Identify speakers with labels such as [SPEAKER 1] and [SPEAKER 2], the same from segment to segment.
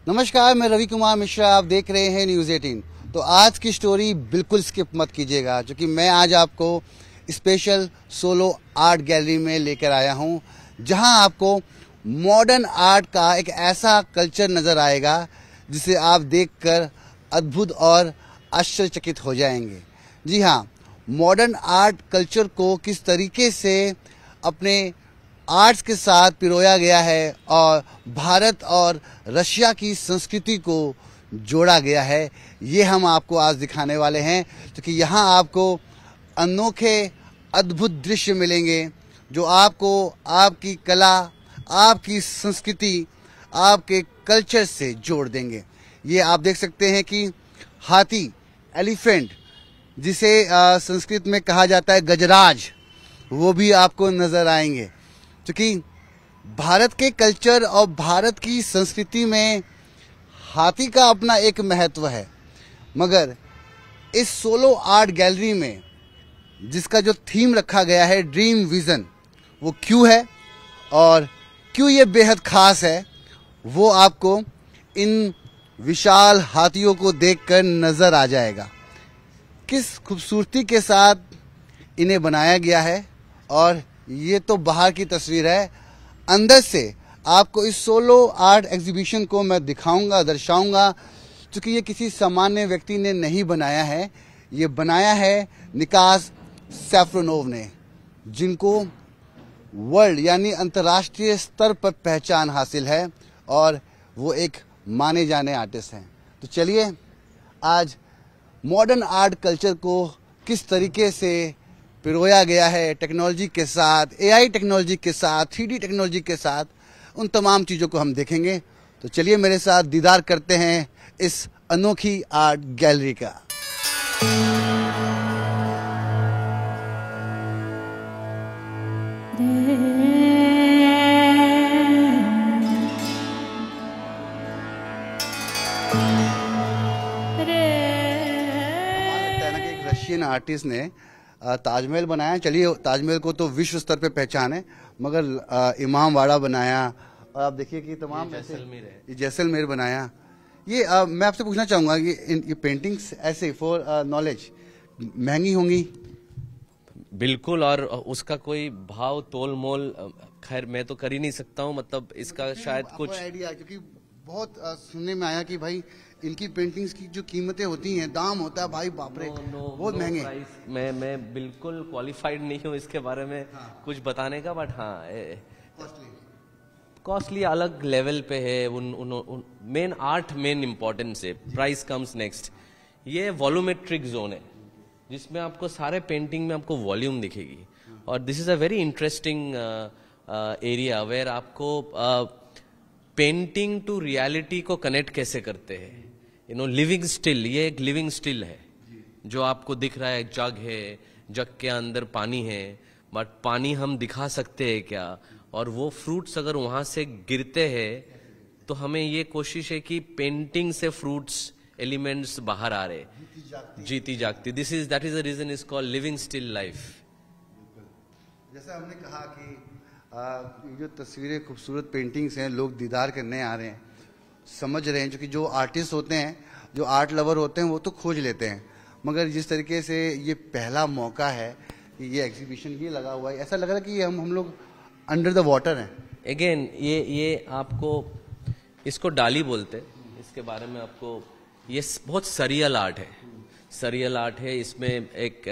[SPEAKER 1] नमस्कार, मैं रवि कुमार मिश्रा। आप देख रहे हैं न्यूज़ 18। तो आज की स्टोरी बिल्कुल स्किप मत कीजिएगा, क्योंकि मैं आज आपको स्पेशल सोलो आर्ट गैलरी में लेकर आया हूं, जहां आपको मॉडर्न आर्ट का एक ऐसा कल्चर नज़र आएगा जिसे आप देखकर अद्भुत और आश्चर्यचकित हो जाएंगे। जी हाँ, मॉडर्न आर्ट कल्चर को किस तरीके से अपने आर्ट्स के साथ पिरोया गया है और भारत और रशिया की संस्कृति को जोड़ा गया है, ये हम आपको आज दिखाने वाले हैं। क्योंकि यहाँ आपको अनोखे अद्भुत दृश्य मिलेंगे जो आपको आपकी कला, आपकी संस्कृति, आपके कल्चर से जोड़ देंगे। ये आप देख सकते हैं कि हाथी, एलिफेंट, जिसे संस्कृत में कहा जाता है गजराज, वो भी आपको नज़र आएंगे। क्योंकि भारत के कल्चर और भारत की संस्कृति में हाथी का अपना एक महत्व है, मगर इस सोलो आर्ट गैलरी में जिसका जो थीम रखा गया है ड्रीम विज़न, वो क्यों है और क्यों ये बेहद ख़ास है, वो आपको इन विशाल हाथियों को देखकर नज़र आ जाएगा। किस खूबसूरती के साथ इन्हें बनाया गया है, और ये तो बाहर की तस्वीर है। अंदर से आपको इस सोलो आर्ट एग्जीबिशन को मैं दिखाऊंगा, दर्शाऊंगा, क्योंकि ये किसी सामान्य व्यक्ति ने नहीं बनाया है। ये बनाया है निकास सैफरोनोव ने, जिनको वर्ल्ड यानी अंतर्राष्ट्रीय स्तर पर पहचान हासिल है और वो एक माने जाने आर्टिस्ट हैं। तो चलिए आज मॉडर्न आर्ट कल्चर को किस तरीके से पिरोया गया है टेक्नोलॉजी के साथ, एआई टेक्नोलॉजी के साथ, 3D टेक्नोलॉजी के साथ, उन तमाम चीज़ों को हम देखेंगे। तो चलिए मेरे साथ दीदार करते हैं इस अनोखी आर्ट गैलरी का। एक रशियन आर्टिस्ट ने ताजमहल बनाया। चलिए, ताजमहल को तो विश्व स्तर पे पहचान है, मगर इमाम वाड़ा बनाया, और आप देखिए कि तमाम जैसलमेर बनाया। ये मैं आपसे पूछना चाहूँगा कि ये पेंटिंग्स ऐसे फॉर नॉलेज महंगी होंगी?
[SPEAKER 2] बिल्कुल, और उसका कोई भाव तोल मोल खैर मैं तो कर ही नहीं सकता हूँ, मतलब इसका शायद कुछ
[SPEAKER 1] आइडिया, क्योंकि बहुत सुनने में आया कि भाई इनकी पेंटिंग्स की जो कीमतें होती हैं, दाम होता है भाई बाप रे, बहुत महंगे।
[SPEAKER 2] मैं बिल्कुल क्वालिफाइड नहीं हूँ इसके बारे में कुछ बताने का, बट हाँ कॉस्टली अलग लेवल पे है। उन मेन आर्ट मेन इम्पोर्टेंस है, प्राइस कम्स नेक्स्ट। ये वॉल्यूमेट्रिक जोन है जिसमें आपको सारे पेंटिंग में आपको वॉल्यूम दिखेगी, और this is a very interesting area where आपको पेंटिंग टू रियलिटी को कनेक्ट कैसे करते हैं। लिविंग स्टिल, ये एक लिविंग स्टिल है जो आपको दिख रहा है। जग है, जग के अंदर पानी है, बट पानी हम दिखा सकते हैं क्या? और वो फ्रूट्स अगर वहां से गिरते हैं तो हमें ये कोशिश है कि पेंटिंग से फ्रूट्स एलिमेंट्स बाहर आ रहे, जीती जागती। That is the reason is called living still life.
[SPEAKER 1] जैसा हमने कहा कि ये जो तस्वीरें, खूबसूरत पेंटिंग्स हैं, लोग दीदार करने आ रहे हैं, समझ रहे हैं। क्योंकि जो आर्टिस्ट होते हैं, जो आर्ट लवर होते हैं, वो तो खोज लेते हैं, मगर जिस तरीके से ये पहला मौका है कि ये एग्जीबिशन ये लगा हुआ है, ऐसा लग रहा है कि हम लोग अंडर द वाटर हैं।
[SPEAKER 2] अगेन ये आपको इसको डाली बोलते हैं, इसके बारे में आपको, ये बहुत सरियल आर्ट है। सरियल आर्ट है, इसमें एक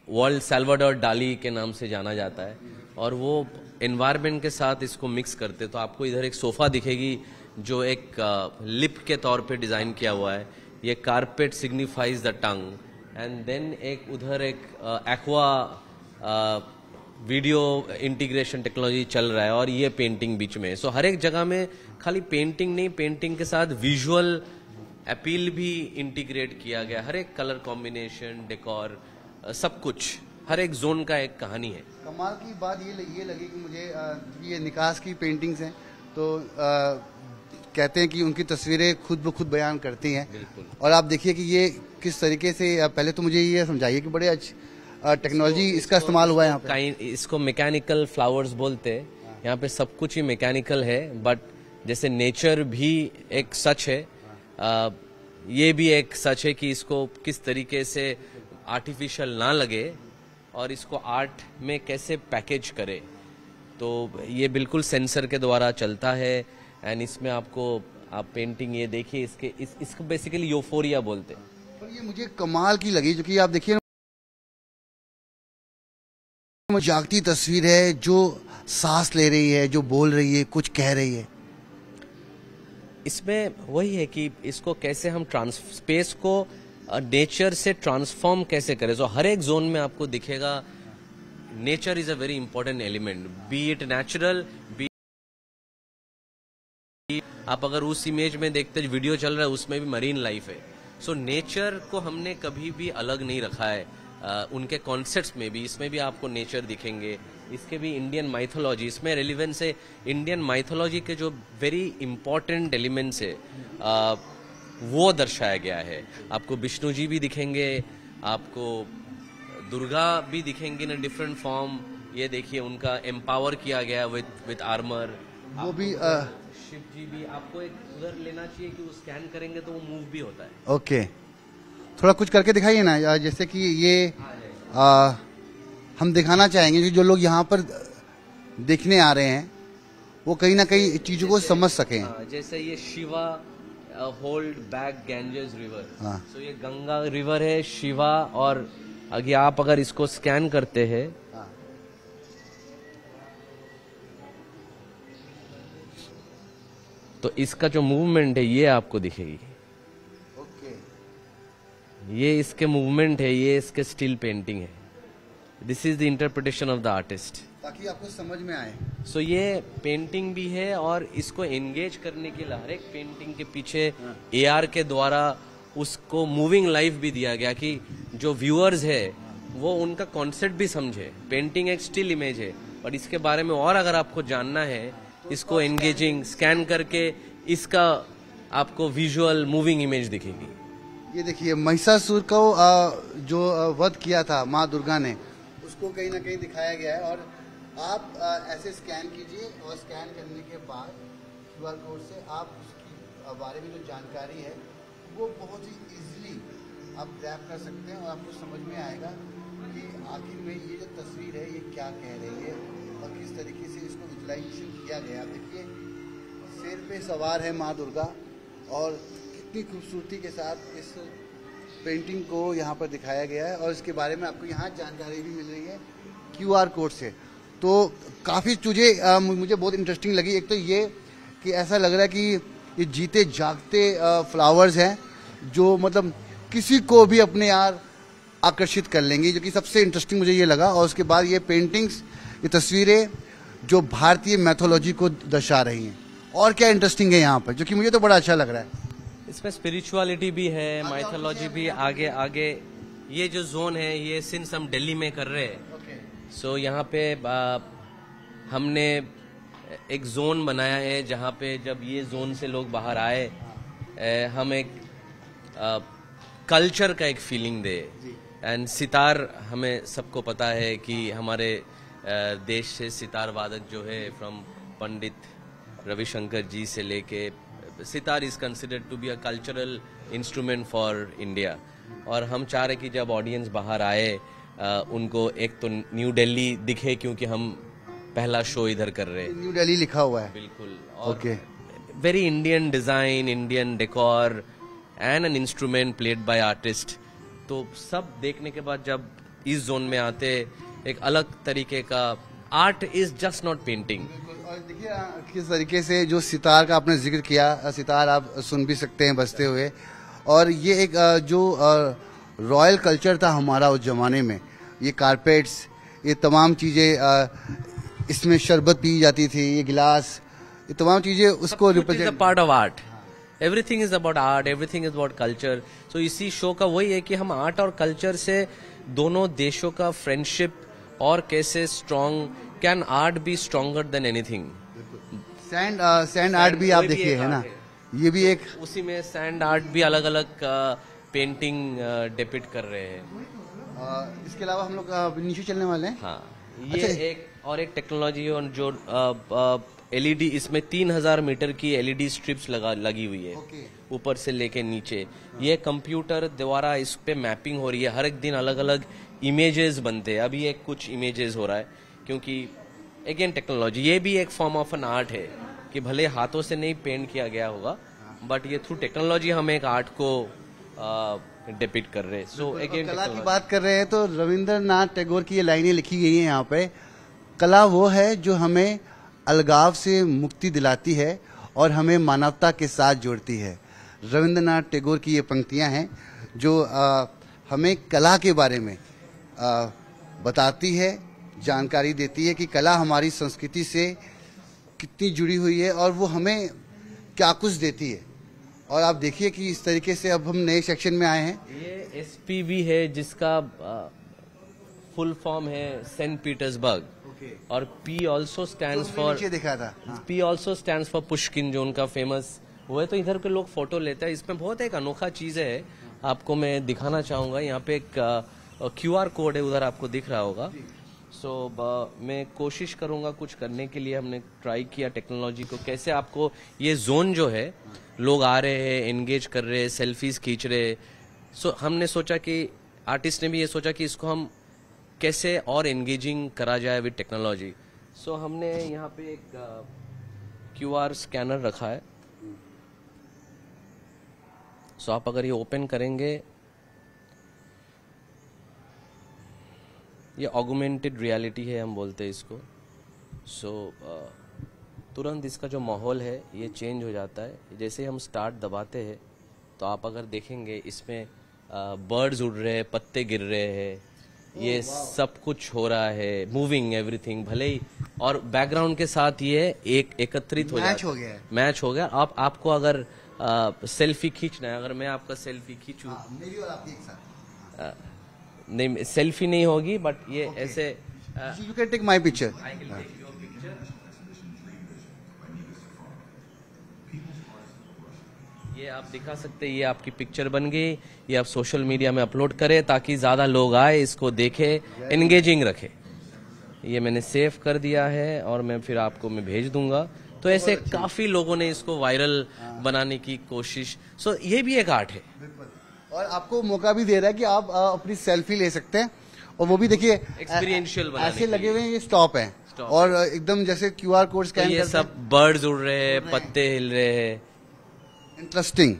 [SPEAKER 2] वर्ल्ड सैल्वाडोर डाली के नाम से जाना जाता है, और वो एनवायरनमेंट के साथ इसको मिक्स करते। तो आपको इधर एक सोफा दिखेगी जो एक लिप के तौर पे डिजाइन किया हुआ है। ये carpet signifies the tongue, and then एक उधर एक एक्वा वीडियो इंटीग्रेशन टेक्नोलॉजी चल रहा है, और ये पेंटिंग बीच में। सो हर एक जगह में खाली पेंटिंग नहीं, पेंटिंग के साथ विजुअल अपील भी इंटीग्रेट किया गया। हर एक कलर कॉम्बिनेशन, डेकोर, सब कुछ, हर एक जोन का एक कहानी है।
[SPEAKER 1] कमाल की बात ये लगी कि मुझे ये निकास की पेंटिंग्स हैं, तो कहते हैं कि उनकी तस्वीरें खुद ब खुद बयान करती हैं। और आप देखिए कि ये किस तरीके से, पहले तो मुझे ये समझाइए कि बड़े अच्छी टेक्नोलॉजी इसका इस्तेमाल हुआ है यहाँ पे।
[SPEAKER 2] इसको मैकेनिकल फ्लावर्स बोलते हैं। यहाँ पे सब कुछ ही मैकेनिकल है, बट जैसे नेचर भी एक सच है, ये भी एक सच है कि इसको किस तरीके से आर्टिफिशियल ना लगे और इसको आर्ट में कैसे पैकेज करे। तो ये बिल्कुल सेंसर के द्वारा चलता है। एंड इसमें आपको आप पेंटिंग ये देखिए, इसको बेसिकली यूफोरिया बोलते हैं।
[SPEAKER 1] पर ये मुझे कमाल की लगी, जो कि आप देखिए जागती तस्वीर है, जो सांस ले रही है, जो बोल रही है, कुछ कह रही है।
[SPEAKER 2] इसमें वही है कि इसको कैसे हम स्पेस को नेचर से ट्रांसफॉर्म कैसे करें। सो हर एक जोन में आपको दिखेगा nature is a very important element, be it natural, be आप अगर उस इमेज में देखते वीडियो चल रहा है उसमें भी मरीन लाइफ है। सो नेचर को हमने कभी भी अलग नहीं रखा है। उनके कॉन्सेप्ट्स में भी, इसमें भी आपको नेचर दिखेंगे। इसके भी इंडियन माइथोलॉजी, इसमें रेलिवेंस है इंडियन माइथोलॉजी के जो वेरी इंपॉर्टेंट एलिमेंट्स है वो दर्शाया गया है। आपको विष्णु जी भी दिखेंगे, आपको दुर्गा भी दिखेंगे इन डिफरेंट फॉर्म। ये देखिए उनका एम्पावर किया गया विद आर्मर।
[SPEAKER 1] वो भी
[SPEAKER 2] शिव जी भी आपको एक उधर लेना चाहिए कि वो स्कैन करेंगे तो वो मूव भी होता है।
[SPEAKER 1] ओके, थोड़ा कुछ करके दिखाइए ना, जैसे कि ये हम दिखाना चाहेंगे कि जो लोग यहाँ पर देखने आ रहे हैं वो कहीं ना कहीं चीजों को समझ सकें।
[SPEAKER 2] जैसे ये Shiva hold back Ganges river, तो ये गंगा रिवर है, शिवा। और आगे आप अगर इसको स्कैन करते हैं तो इसका जो मूवमेंट है ये आपको दिखेगी। ये इसके मूवमेंट है, ये इसके स्टिल पेंटिंग है। This is the interpretation of the artist,
[SPEAKER 1] ताकि आपको समझ में आए।
[SPEAKER 2] सो ये पेंटिंग भी है और इसको एंगेज करने के लिए हर एक पेंटिंग के पीछे एआर के द्वारा उसको मूविंग लाइफ भी दिया गया कि जो व्यूअर्स है वो उनका कॉन्सेप्ट भी समझे। पेंटिंग एक स्टिल इमेज है, और इसके बारे में और अगर आपको जानना है, इसको एंगेजिंग स्कैन करके इसका आपको विजुअल मूविंग इमेज दिखेगी।
[SPEAKER 1] ये देखिए महिषासुर को जो वध किया था माँ दुर्गा ने, उसको कहीं ना कहीं दिखाया गया है। और आप ऐसे स्कैन कीजिए और स्कैन करने के बाद क्यूआर कोड से आप उसकी बारे में जो जानकारी है वो बहुत ही इजीली आप ग्रैब कर सकते हैं और आपको समझ में आएगा कि आखिर में ये जो तस्वीर है ये क्या कह रही है और किस तरीके से इसको विजुलाइजेशन किया गया। आप देखिए शेर पे सवार है माँ दुर्गा और कितनी खूबसूरती के साथ इस पेंटिंग को यहाँ पर दिखाया गया है और इसके बारे में आपको यहाँ जानकारी भी मिल रही है क्यूआर कोड से। तो काफ़ी चीज़ें मुझे बहुत इंटरेस्टिंग लगी। एक तो ये कि ऐसा लग रहा है कि ये जीते जागते फ्लावर्स हैं जो मतलब किसी को भी अपने यार आकर्षित कर लेंगे, जो कि सबसे इंटरेस्टिंग मुझे ये लगा। और उसके बाद ये पेंटिंग्स, ये तस्वीरें जो भारतीय मैथोलॉजी को दर्शा रही हैं। और क्या इंटरेस्टिंग है यहाँ पर, जो कि मुझे तो बड़ा अच्छा लग रहा है।
[SPEAKER 2] इसमें स्पिरिचुअलिटी भी है, माइथोलॉजी भी आगे आगे। ये जो जोन है ये सिंस हम दिल्ली में कर रहे हैं, सो यहाँ पे हमने एक जोन बनाया है जहाँ पे जब ये जोन से लोग बाहर आए हम एक कल्चर का एक फीलिंग दे। एंड सितार, हमें सबको पता है कि हमारे देश से सितार वादक जो है फ्रॉम पंडित रविशंकर जी से लेके, sitar is considered to be a cultural instrument for India. और हम चाह रहे कि जब ऑडियंस बाहर आए उनको एक तो न्यू दिल्ली दिखे, क्योंकि हम पहला शो इधर कर रहे हैं।
[SPEAKER 1] न्यू दिल्ली लिखा हुआ है
[SPEAKER 2] बिल्कुल।
[SPEAKER 1] Okay.
[SPEAKER 2] Very Indian design, Indian decor and an instrument played by artist. तो सब देखने के बाद जब इस जोन में आते एक अलग तरीके का art is just not painting.
[SPEAKER 1] और देखिए किस तरीके से जो सितार का आपने जिक्र किया, सितार आप सुन भी सकते हैं बजते हुए। और ये एक जो रॉयल कल्चर था हमारा उस जमाने में, ये कारपेट्स, ये तमाम चीजें, इसमें शरबत पी जाती थी, ये गिलास, ये तमाम चीजें उसको represent.
[SPEAKER 2] Part of art, everything is about art, everything is about culture. So इसी शो का वही है कि हम आर्ट और कल्चर से दोनों देशों का फ्रेंडशिप और कैसे strong, can art B stronger than anything.
[SPEAKER 1] Sand art भी आप देखिए है ना, ये भी एक
[SPEAKER 2] उसी में सैंड आर्ट भी अलग अलग पेंटिंग डिपिक्ट कर रहे हैं।
[SPEAKER 1] इसके अलावा हम लोग नीचे चलने वाले हैं।
[SPEAKER 2] हाँ, ये अच्छा, एक और एक टेक्नोलॉजी जो एलईडी, इसमें 3000 मीटर की एलईडी स्ट्रिप्स लगी हुई है
[SPEAKER 1] ओके।
[SPEAKER 2] ऊपर से लेके नीचे। ये कंप्यूटर द्वारा इस पे मैपिंग हो रही है, हर एक दिन अलग अलग इमेजेस बनते हैं। अभी एक कुछ इमेजेस हो रहा है, क्योंकि अगेन टेक्नोलॉजी, ये भी एक फॉर्म ऑफ एन आर्ट है कि भले हाथों से नहीं पेंट किया गया होगा, बट ये थ्रू टेक्नोलॉजी हम एक आर्ट को डिपिक्ट कर रहे हैं। सो अगेन
[SPEAKER 1] कला की बात कर रहे हैं तो रविंद्रनाथ टैगोर की ये लाइनें लिखी गई हैं यहाँ पे, कला वो है जो हमें अलगाव से मुक्ति दिलाती है और हमें मानवता के साथ जोड़ती है। रविंद्रनाथ टैगोर की ये पंक्तियाँ हैं जो हमें कला के बारे में बताती है, जानकारी देती है कि कला हमारी संस्कृति से कितनी जुड़ी हुई है और वो हमें क्या कुछ देती है। और आप देखिए कि इस तरीके से अब हम नए सेक्शन में आए हैं।
[SPEAKER 2] ये एसपीबी है, जिसका फुल फॉर्म है सेंट पीटर्सबर्ग, और पी ऑल्सो स्टैंड्स फॉर,
[SPEAKER 1] देखा था,
[SPEAKER 2] P also stands for Pushkin, जो उनका फेमस वो है। तो इधर के लोग फोटो लेते हैं। इसमें बहुत एक अनोखा चीज है, आपको मैं दिखाना चाहूंगा। यहाँ पे एक क्यूआर कोड है, उधर आपको दिख रहा होगा। सो मैं कोशिश करूंगा कुछ करने के लिए। हमने ट्राई किया टेक्नोलॉजी को कैसे आपको ये जोन जो है, लोग आ रहे हैं, एंगेज कर रहे हैं, सेल्फीज खींच रहे हैं। सो हमने सोचा कि आर्टिस्ट ने भी ये सोचा कि इसको हम कैसे और एंगेजिंग करा जाए विद टेक्नोलॉजी। सो हमने यहाँ पे एक क्यूआर स्कैनर रखा है। सो आप अगर ये ओपन करेंगे, ये ऑगमेंटेड रियलिटी है, हम बोलते हैं इसको। सो तुरंत इसका जो माहौल है ये चेंज हो जाता है। जैसे हम स्टार्ट दबाते हैं तो आप अगर देखेंगे इसमें बर्ड्स उड़ रहे हैं, पत्ते गिर रहे हैं, ये सब कुछ हो रहा है, मूविंग एवरीथिंग भले ही, और बैकग्राउंड के साथ ये एक एकत्रित हो
[SPEAKER 1] मैच हो गया है।
[SPEAKER 2] मैच हो गया। आपको अगर सेल्फी खींचना है, अगर मैं आपका सेल्फी खींचूं,
[SPEAKER 1] मेरी और आपकी एक साथ
[SPEAKER 2] नहीं सेल्फी नहीं होगी, बट ये ऐसे
[SPEAKER 1] you can take my picture.
[SPEAKER 2] ये आप दिखा सकते हैं, ये आपकी पिक्चर बन गई। ये आप सोशल मीडिया में अपलोड करें ताकि ज्यादा लोग आए, इसको देखें, एंगेजिंग रखे। ये मैंने सेव कर दिया है और मैं फिर आपको मैं भेज दूंगा। तो ऐसे काफी लोगों ने इसको वायरल बनाने की कोशिश। सो ये भी एक आर्ट है,
[SPEAKER 1] और आपको मौका भी दे रहा है कि आप अपनी सेल्फी ले सकते हैं, और वो भी देखिए
[SPEAKER 2] एक्सपीरियंशियल
[SPEAKER 1] ऐसे लगे हुए हैं। ये स्टॉप है और एकदम जैसे क्यूआर कोड स्कैन
[SPEAKER 2] तो ये सब बर्ड्स उड़ रहे हैं, पत्ते हिल रहे हैं।
[SPEAKER 1] इंटरेस्टिंग।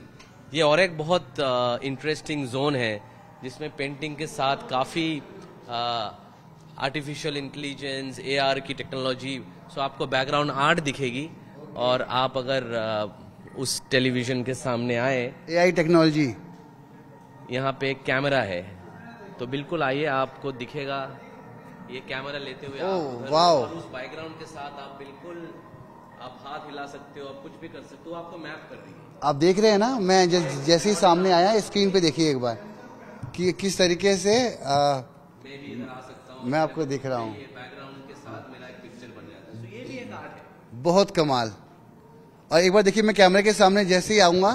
[SPEAKER 2] ये और एक बहुत इंटरेस्टिंग जोन है जिसमें पेंटिंग के साथ काफी आर्टिफिशियल इंटेलिजेंस, एआर की टेक्नोलॉजी। सो आपको बैकग्राउंड आर्ट दिखेगी, और आप अगर उस टेलीविजन के सामने आए,
[SPEAKER 1] एआई टेक्नोलॉजी,
[SPEAKER 2] यहाँ पे एक कैमरा है, तो बिल्कुल आइए, आपको दिखेगा ये कैमरा लेते हुए
[SPEAKER 1] वाओ।
[SPEAKER 2] और उस बैकग्राउंड के साथ आप बिल्कुल आप हाथ हिला सकते हो, आप कुछ भी कर सकते हो, आपको मैप कर रही है।
[SPEAKER 1] आप देख रहे हैं ना, मैं जैसे ही सामने आया स्क्रीन पे देखिए एक बार कि किस तरीके से
[SPEAKER 2] मैं भी इधर आ सकता हूँ,
[SPEAKER 1] मैं आपको दिख रहा हूँ।
[SPEAKER 2] ये बैकग्राउंड के साथ मेरा एक पिक्चर बन जाता है। तो ये भी एक आर्ट है,
[SPEAKER 1] बहुत कमाल। और एक बार देखिए, मैं कैमरे के सामने जैसे ही आऊंगा,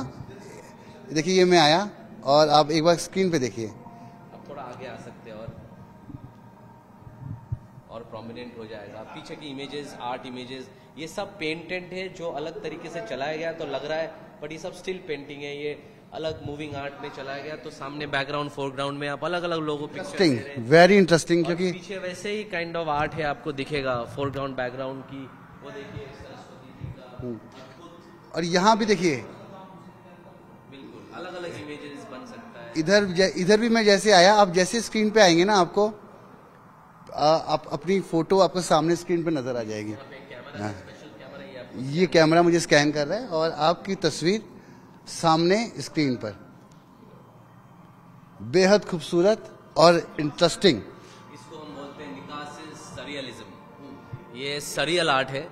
[SPEAKER 1] देखिए ये मैं आया, और आप एक बार स्क्रीन पे देखिए।
[SPEAKER 2] आप थोड़ा आगे आ सकते हैं और प्रोमिनेंट हो जाएगा। पीछे की इमेजेस, आर्ट इमेजेस, ये सब पेंटेड है, जो अलग तरीके से चलाया गया तो लग रहा है, बट ये सब स्टिल पेंटिंग है। ये अलग मूविंग आर्ट में चलाया गया, तो सामने बैकग्राउंड, फोरग्राउंड में आप अलग अलग लोगों को पिक्चर,
[SPEAKER 1] वेरी इंटरेस्टिंग। क्योंकि
[SPEAKER 2] पीछे वैसे ही काइंड ऑफ आर्ट है, आपको दिखेगा फोरग्राउंड बैकग्राउंड की, वो देखिए सरस्वती जी का।
[SPEAKER 1] और यहाँ भी देखिए,
[SPEAKER 2] बिल्कुल अलग अलग इमेजेस बन सकता है।
[SPEAKER 1] इधर भी मैं जैसे आया, आप जैसे स्क्रीन पे आएंगे ना, आपको आप अपनी फोटो आपको सामने स्क्रीन पे नजर आ जाएगी। ये कैमरा मुझे स्कैन कर रहा है और आपकी तस्वीर सामने स्क्रीन पर, बेहद खूबसूरत और इंटरेस्टिंग।
[SPEAKER 2] इसको हम बोलते हैं निकासिस सरियलिज्म। ये सरियल आर्ट है।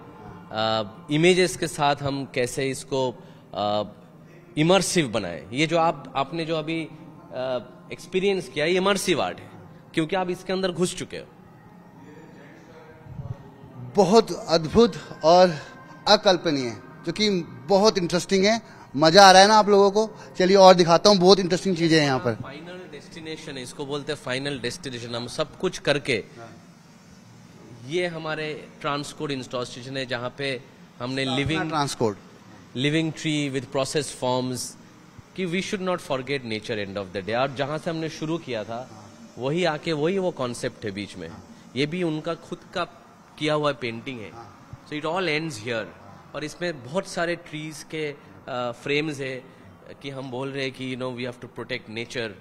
[SPEAKER 2] इमेजेस के साथ हम कैसे इसको इमर्सिव बनाए। ये जो आपने जो अभी एक्सपीरियंस किया, ये इमर्सिव आर्ट है, क्योंकि आप इसके अंदर घुस चुके हो।
[SPEAKER 1] बहुत अद्भुत और अकल्पनीय, जो कि बहुत इंटरेस्टिंग है। मजा आ रहा है ना आप लोगों को? चलिए और दिखाता हूँ, बहुत इंटरेस्टिंग चीजें हैं यहाँ पर।
[SPEAKER 2] फाइनल डेस्टिनेशन है, इसको बोलते हैं फाइनल डेस्टिनेशन। हम सब कुछ करके, ये हमारे ट्रांसकोड इंस्टॉल स्टेशन है, जहाँ पे हमने living tree with process forms कि we should not forget nature end of the day. और जहां से हमने शुरू किया था वही आके वही वो कॉन्सेप्ट है बीच में। ये भी उनका खुद का किया हुआ पेंटिंग है। So it all ends here. और इसमें बहुत सारे ट्रीज के फ्रेम्स है कि हम बोल रहे हैं कि you know we have to protect nature.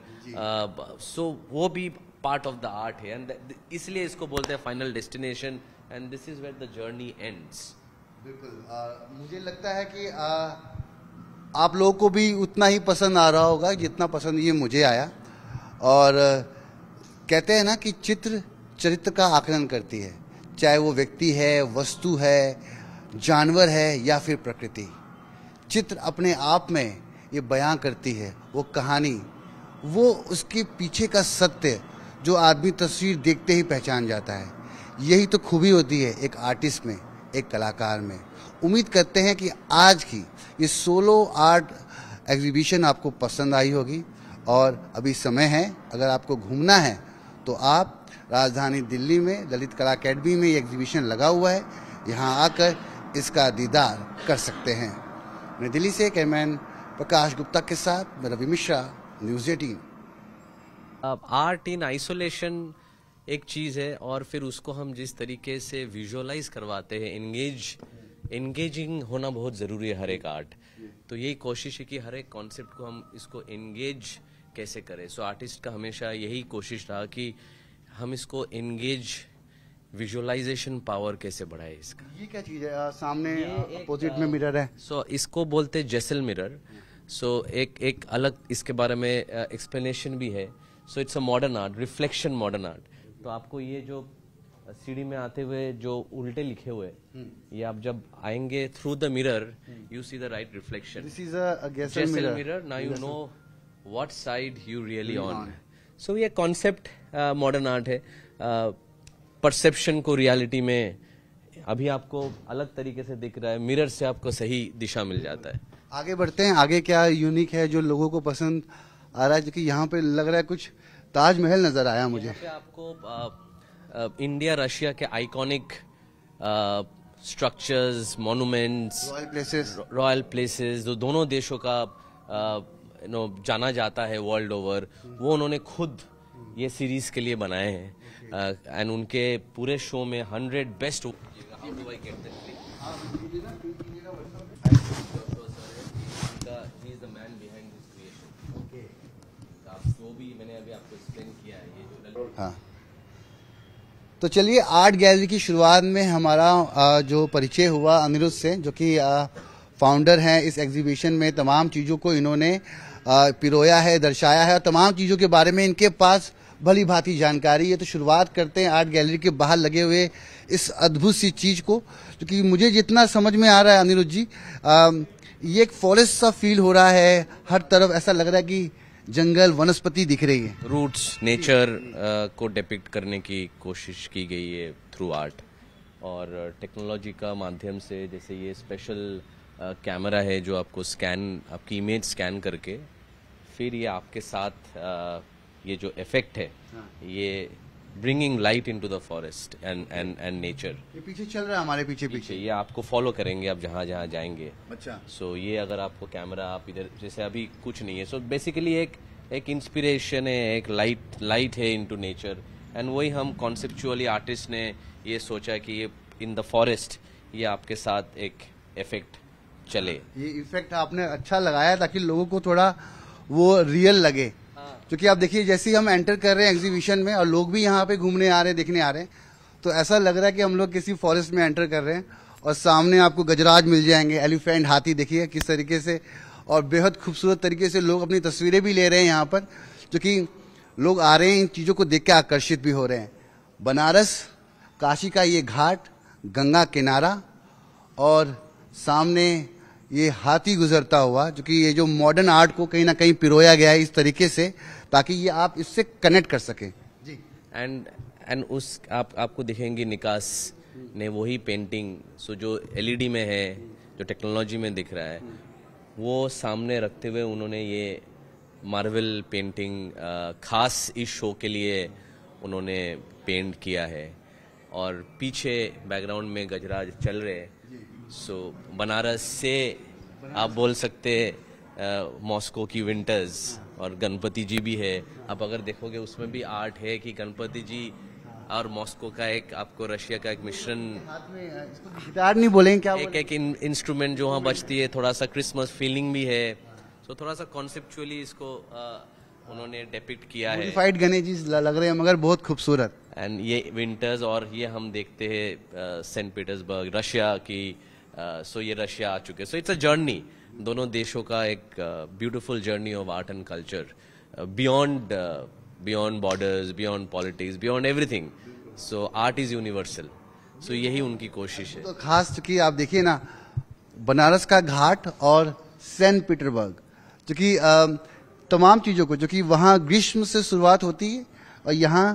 [SPEAKER 2] So वो भी पार्ट ऑफ द आर्ट है एंड इसलिए इसको बोलते हैं final destination and this is where the journey ends.
[SPEAKER 1] बिल्कुल। मुझे लगता है कि आप लोगों को भी उतना ही पसंद आ रहा होगा जितना पसंद ये मुझे आया। और कहते हैं ना कि चित्र चरित्र का आकलन करती है, चाहे वो व्यक्ति है, वस्तु है, जानवर है या फिर प्रकृति। चित्र अपने आप में ये बयां करती है वो कहानी, वो उसके पीछे का सत्य जो आदमी तस्वीर देखते ही पहचान जाता है। यही तो खूबी होती है एक आर्टिस्ट में, एक कलाकार में। उम्मीद करते हैं कि आज की ये सोलो आर्ट एग्जीबिशन आपको पसंद आई होगी। और अभी समय है, अगर आपको घूमना है तो आप राजधानी दिल्ली में ललित कला अकेडमी में ये एग्जीबिशन लगा हुआ है, यहाँ आकर इसका दीदार कर सकते हैं। मैं दिल्ली से कैमरामैन प्रकाश गुप्ता के साथ मैं Ravi Mishra, news 18।
[SPEAKER 2] Art in isolation एक चीज है और फिर उसको हम जिस तरीके से विजुअलाइज करवाते हैं, एंगेजिंग होना बहुत जरूरी है हर एक आर्ट। तो यही कोशिश है कि हर एक कॉन्सेप्ट को हम इसको एंगेज कैसे करें। सो आर्टिस्ट का हमेशा यही कोशिश रहा कि हम इसको एंगेज विजुअलाइजेशन पावर कैसे बढ़ाए इसका।
[SPEAKER 1] ये क्या चीज है सामने अपोजिट में मिरर है?
[SPEAKER 2] सो इसको बोलते हैं जेसल मिरर। सो एक अलग इसके बारे में एक्सप्लेनेशन भी है। So it's a modern art, reflection modern art. तो आपको ये जो सीढ़ी में आते हुए जो उल्टे लिखे हुए ये आप जब आएंगे through the mirror you see the right reflection.
[SPEAKER 1] This is a जेसल
[SPEAKER 2] mirror. Now you know what side you really on. So ये कॉन्सेप्ट मॉडर्न आर्ट है। परसेप्शन को रियलिटी में अभी आपको अलग तरीके से दिख रहा है, मिरर से आपको सही दिशा मिल जाता है।
[SPEAKER 1] आगे बढ़ते हैं, आगे क्या यूनिक है जो लोगों को पसंद आ रहा है? जो कि यहाँ पे लग रहा है कुछ ताजमहल नजर आया मुझे।
[SPEAKER 2] यहाँ पे आपको इंडिया रशिया के iconic structures, monuments, royal places जो दोनों देशों का जाना जाता है वर्ल्ड ओवर, वो उन्होंने खुद ये सीरीज के लिए बनाए हैं। एंड उनके पूरे शो में 100 बेस्ट मैंने अभी आपको एक्सप्लेन किया है ये जो।
[SPEAKER 1] हाँ, तो चलिए आर्ट गैलरी की शुरुआत में हमारा जो परिचय हुआ अनिरुद्ध से, जो कि फाउंडर हैं इस एग्जीबिशन में। तमाम चीज़ों को इन्होंने पिरोया है, दर्शाया है और तमाम चीज़ों के बारे में इनके पास भली भांति जानकारी है। तो शुरुआत करते हैं आर्ट गैलरी के बाहर लगे हुए इस अद्भुत सी चीज़ को, क्योंकि मुझे जितना समझ में आ रहा है अनिरुद्ध जी, ये एक फॉरेस्ट सा फील हो रहा है। हर तरफ ऐसा लग रहा है कि जंगल, वनस्पति दिख रही है।
[SPEAKER 2] रूट्स, नेचर को डिपिक्ट करने की कोशिश की गई है थ्रू आर्ट और टेक्नोलॉजी का माध्यम से। जैसे ये स्पेशल कैमरा है जो आपको आपकी इमेज स्कैन करके फिर ये आपके साथ ये जो इफेक्ट है, ये bringing light into the forest and nature.
[SPEAKER 1] ये पीछे चल रहा है हमारे पीछे
[SPEAKER 2] ये आपको फॉलो करेंगे आप जहाँ जहाँ जाएंगे।
[SPEAKER 1] अच्छा।
[SPEAKER 2] सो ये अगर आपको कैमरा आप इधर, जैसे अभी कुछ नहीं है, सो बेसिकली एक इंस्पिरेशन है, एक लाइट है इनटू नेचर। एंड वही हम कॉन्सेप्चुअली आर्टिस्ट ने ये सोचा कि ये इन द फॉरेस्ट ये आपके साथ एक इफेक्ट चले।
[SPEAKER 1] ये इफेक्ट आपने अच्छा लगाया ताकि लोगों को थोड़ा वो रियल लगे। क्योंकि आप देखिए जैसे ही हम एंटर कर रहे हैं एग्जीबिशन में और लोग भी यहाँ पे घूमने आ रहे हैं, देखने आ रहे हैं, तो ऐसा लग रहा है कि हम लोग किसी फॉरेस्ट में एंटर कर रहे हैं। और सामने आपको गजराज मिल जाएंगे, एलिफेंट, हाथी, देखिए किस तरीके से, और बेहद खूबसूरत तरीके से लोग अपनी तस्वीरें भी ले रहे हैं यहाँ पर, क्योंकि लोग आ रहे हैं इन चीज़ों को देख के आकर्षित भी हो रहे हैं। बनारस, काशी का ये घाट, गंगा किनारा और सामने ये हाथी गुजरता हुआ, जो कि ये जो मॉडर्न आर्ट को कहीं ना कहीं पिरोया गया है इस तरीके से ताकि ये आप इससे कनेक्ट कर सकें जी।
[SPEAKER 2] एंड उस आपको दिखेंगी निकास ने वही पेंटिंग, सो जो एलईडी में है, जो टेक्नोलॉजी में दिख रहा है, वो सामने रखते हुए उन्होंने ये मार्वल पेंटिंग खास इस शो के लिए उन्होंने पेंट किया है। और पीछे बैकग्राउंड में गजराज चल रहे हैं। सो बनारस से आप बोल सकते हैं मॉस्को की विंटर्स, और गणपति जी भी है। आप अगर देखोगे उसमें भी आर्ट है कि गणपति जी और मॉस्को का एक आपको रशिया का एक मिश्रण,
[SPEAKER 1] हाथ में इसको गिटार नहीं बोलेंगे, क्या
[SPEAKER 2] एक एक इंस्ट्रूमेंट जो वहाँ बजती है, थोड़ा सा क्रिसमस फीलिंग भी है। सो थोड़ा सा कॉन्सेप्चुअली इसको उन्होंने डेपिक्ट किया है।
[SPEAKER 1] मॉडिफाइड गणेश जी लग रहे हैं मगर बहुत खूबसूरत।
[SPEAKER 2] एंड ये विंटर्स, और ये हम देखते हैं सेंट पीटर्सबर्ग रशिया की। सो ये रशिया आ चुके, सो इट्स अ जर्नी, दोनों देशों का एक beautiful journey of art and culture beyond borders, beyond politics, beyond everything. So art is universal. So यही उनकी कोशिश है।
[SPEAKER 1] तो खास चूंकि आप देखिए ना, बनारस का घाट और सेंट पीटर्सबर्ग, जो कि तमाम चीज़ों को, जो कि वहाँ ग्रीष्म से शुरुआत होती है और यहाँ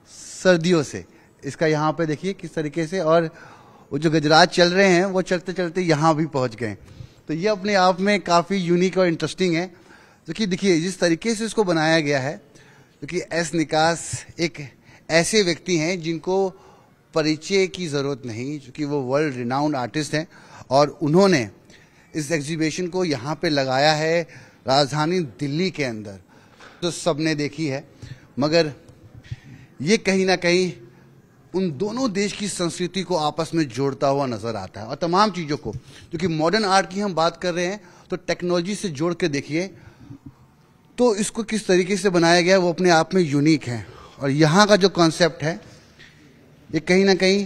[SPEAKER 1] सर्दियों से, इसका यहाँ पे देखिए किस तरीके से, और वो जो गजराज चल रहे हैं वो चलते चलते यहाँ भी पहुँच गए। तो ये अपने आप में काफ़ी यूनिक और इंटरेस्टिंग है। जो कि देखिए जिस तरीके से इसको बनाया गया है, जो कि एस निकास एक ऐसे व्यक्ति हैं जिनको परिचय की ज़रूरत नहीं, जो कि वो वर्ल्ड रिनाउंड आर्टिस्ट हैं, और उन्होंने इस एग्जीबिशन को यहाँ पे लगाया है राजधानी दिल्ली के अंदर। तो सबने देखी है, मगर ये कहीं ना कहीं उन दोनों देश की संस्कृति को आपस में जोड़ता हुआ नजर आता है। और तमाम चीज़ों को, जो कि मॉडर्न आर्ट की हम बात कर रहे हैं, तो टेक्नोलॉजी से जोड़ के देखिए तो इसको किस तरीके से बनाया गया है, वो अपने आप में यूनिक है। और यहाँ का जो कॉन्सेप्ट है, ये कहीं ना कहीं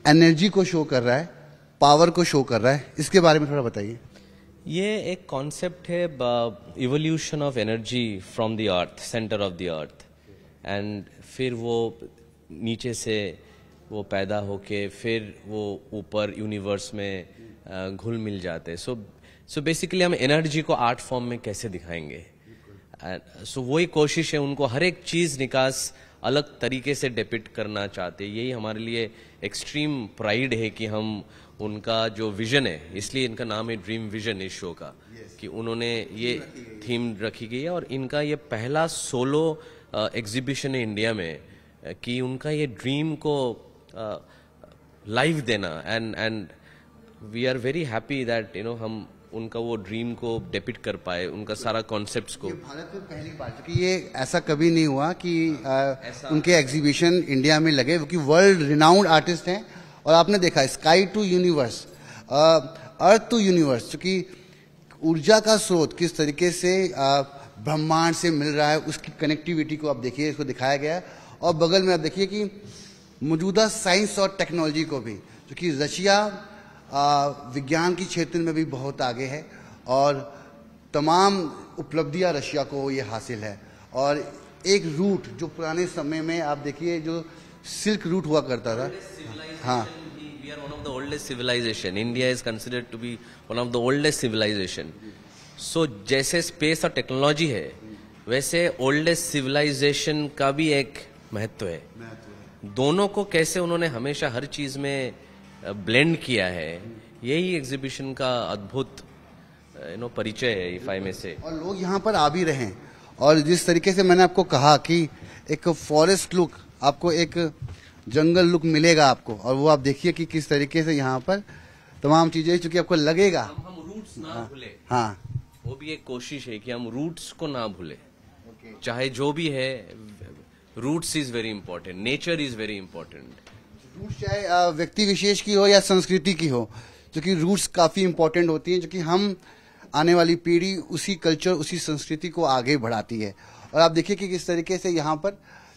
[SPEAKER 1] एनर्जी को शो कर रहा है, पावर को शो कर रहा है। इसके बारे में थोड़ा बताइए।
[SPEAKER 2] ये एक कॉन्सेप्ट है evolution of energy from the earth, centre of the earth, and फिर वो नीचे से वो पैदा होके फिर वो ऊपर यूनिवर्स में घुल मिल जाते हैं। सो बेसिकली हम एनर्जी को आर्ट फॉर्म में कैसे दिखाएंगे। सो वही कोशिश है, उनको हर एक चीज़ निकास अलग तरीके से डिपिक्ट करना चाहते हैं। यही हमारे लिए एक्सट्रीम प्राइड है कि हम उनका जो विजन है, इसलिए इनका नाम है ड्रीम विजन इस शो का, कि उन्होंने ये थीम रखी गई है। और इनका ये पहला सोलो एग्जीबिशन है इंडिया में, कि उनका ये ड्रीम को लाइव देना, and we are very happy that हम उनका वो ड्रीम को डिपिक्ट कर पाए, उनका सारा कॉन्सेप्ट्स को।
[SPEAKER 1] भारत में पहली बार, क्योंकि ये ऐसा कभी नहीं हुआ कि उनके एग्जीबिशन इंडिया में लगे, क्योंकि वर्ल्ड रिनाउंड आर्टिस्ट हैं। और आपने देखा sky to universe, earth to universe, क्योंकि ऊर्जा का स्रोत किस तरीके से ब्रह्मांड से मिल रहा है, उसकी कनेक्टिविटी को आप देखिए, इसको दिखाया गया है। और बगल में आप देखिए कि मौजूदा साइंस और टेक्नोलॉजी को भी, जो कि रशिया विज्ञान की क्षेत्र में भी बहुत आगे है, और तमाम उपलब्धियां रशिया को ये हासिल है। और एक रूट जो पुराने समय में आप देखिए, जो सिल्क रूट हुआ करता था, हाँ,
[SPEAKER 2] we are one of the oldest civilization. India is considered to be one of the oldest civilization. So जैसे स्पेस और टेक्नोलॉजी है, वैसे ओल्डेस्ट सिविलाइजेशन का भी एक महत्व है। दोनों को कैसे उन्होंने हमेशा हर चीज में ब्लेंड किया है, यही एग्जीबिशन का अद्भुत परिचय है, इफ आई में से।
[SPEAKER 1] और लोग यहाँ पर आ भी रहे हैं, और जिस तरीके से मैंने आपको कहा कि एक फॉरेस्ट लुक, आपको एक जंगल लुक मिलेगा आपको, और वो आप देखिए कि किस तरीके से यहाँ पर तमाम चीजें, चूंकि आपको लगेगा
[SPEAKER 2] हम रूट्स ना भूले।
[SPEAKER 1] हाँ,
[SPEAKER 2] वो भी एक कोशिश है कि हम रूट्स को ना भूले। चाहे जो भी है, roots is very important, nature is very important.
[SPEAKER 1] Roots चाहे व्यक्ति विशेष की हो या संस्कृति की हो, क्योंकि रूट्स काफी इंपॉर्टेंट होती हैं, जो कि हम आने वाली पीढ़ी उसी कल्चर, उसी संस्कृति को आगे बढ़ाती है। और आप देखिए कि किस तरीके से यहाँ पर,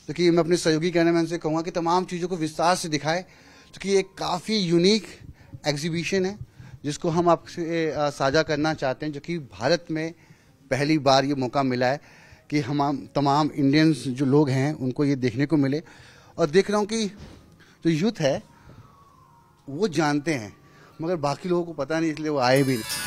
[SPEAKER 1] क्योंकि मैं अपने सहयोगी कैमरामैन से कहूँगा कि तमाम चीज़ों को विस्तार से दिखाए, क्योंकि एक काफ़ी यूनिक एग्जीबिशन है जिसको हम आपसे साझा करना चाहते हैं, जो कि भारत में पहली बार ये मौका मिला है कि हम तमाम इंडियंस जो लोग हैं उनको ये देखने को मिले। और देख रहा हूँ कि जो यूथ है वो जानते हैं, मगर बाकी लोगों को पता नहीं, इसलिए वो आए भी नहीं।